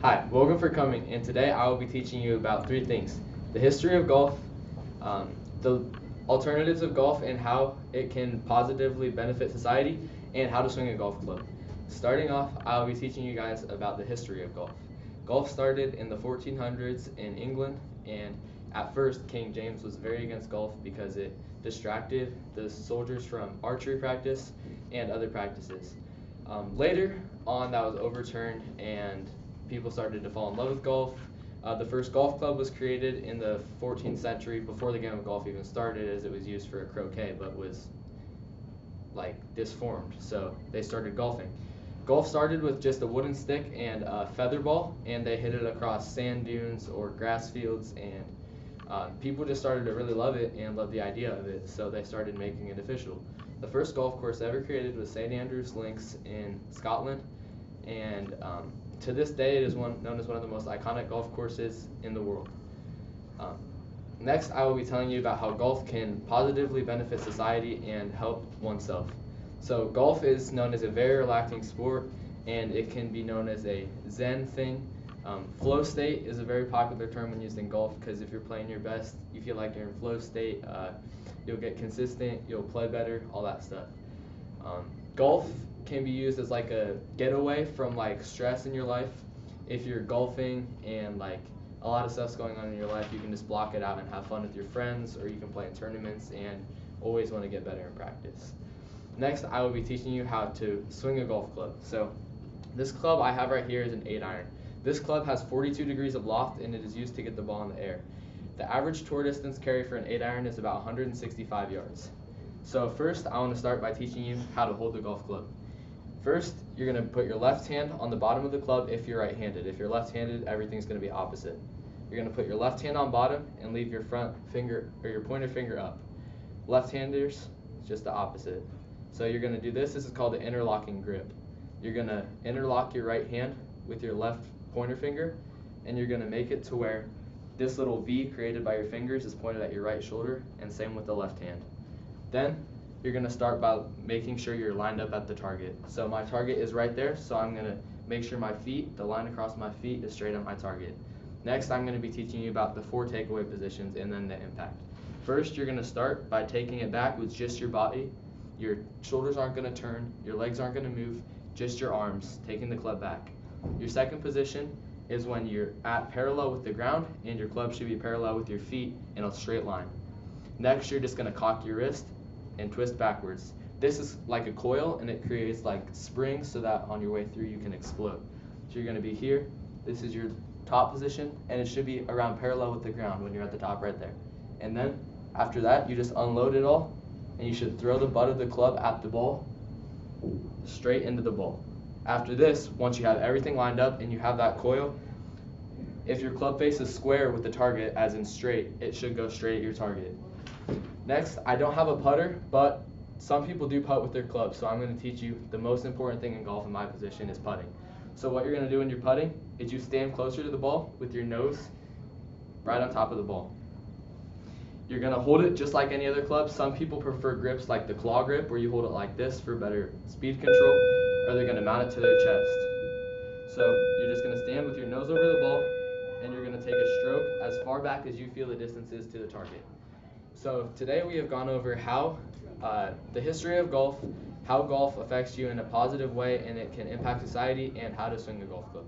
Hi, welcome for coming, and today I will be teaching you about three things: the history of golf, the alternatives of golf and how it can positively benefit society, and how to swing a golf club. Starting off, I will be teaching you guys about the history of golf. Golf started in the 1400s in England, and at first King James was very against golf because it distracted the soldiers from archery practice and other practices. Later on, that was overturned, and people started to fall in love with golf. The first golf club was created in the 14th century before the game of golf even started, as it was used for a croquet but was like disformed. So they started golfing. Golf started with just a wooden stick and a feather ball, and they hit it across sand dunes or grass fields, and people just started to really love it and love the idea of it, so they started making it official. The first golf course ever created was St. Andrews Links in Scotland, and to this day it is known as one of the most iconic golf courses in the world. Um, Next, I will be telling you about how golf can positively benefit society and help oneself. So golf is known as a very relaxing sport, and it can be known as a Zen thing. Flow state is a very popular term when used in golf because if you're playing your best, you feel like you're in flow state. You'll get consistent, you'll play better, all that stuff. Golf can be used as like a getaway from like stress in your life. If you're golfing and like a lot of stuff's going on in your life, you can just block it out and have fun with your friends, or you can play in tournaments and always want to get better in practice. Next, I will be teaching you how to swing a golf club. So this club I have right here is an 8-iron. This club has 42 degrees of loft, and it is used to get the ball in the air. The average tour distance carry for an 8-iron is about 165 yards. So first, I want to start by teaching you how to hold the golf club. First, you're going to put your left hand on the bottom of the club if you're right-handed. If you're left-handed, everything's going to be opposite. You're going to put your left hand on bottom and leave your front finger or your pointer finger up. Left-handers, it's just the opposite. So you're going to do this. This is called the interlocking grip. You're going to interlock your right hand with your left pointer finger, and you're going to make it to where this little V created by your fingers is pointed at your right shoulder, and same with the left hand. Then you're going to start by making sure you're lined up at the target. So my target is right there, so I'm going to make sure my feet, the line across my feet, is straight on my target. Next, I'm going to be teaching you about the 4 takeaway positions and then the impact. First, you're going to start by taking it back with just your body. Your shoulders aren't going to turn, your legs aren't going to move, just your arms, taking the club back. Your second position is when you're at parallel with the ground, and your club should be parallel with your feet in a straight line. Next, you're just going to cock your wrist and twist backwards. This is like a coil, and it creates like springs so that on your way through you can explode. So you're going to be here. This is your top position, and it should be around parallel with the ground when you're at the top right there. And then after that, you just unload it all, and you should throw the butt of the club at the ball, straight into the ball. After this, once you have everything lined up and you have that coil, if your club face is square with the target, as in straight, it should go straight at your target. Next, I don't have a putter, but some people do putt with their club, so I'm going to teach you the most important thing in golf in my position is putting. So what you're going to do when you're putting is you stand closer to the ball with your nose right on top of the ball. You're going to hold it just like any other club. Some people prefer grips like the claw grip, where you hold it like this for better speed control, or they're going to mount it to their chest. So you're just going to stand with your nose over the ball, and you're going to take a stroke as far back as you feel the distance is to the target. So today we have gone over how the history of golf, how golf affects you in a positive way and it can impact society, and how to swing a golf club.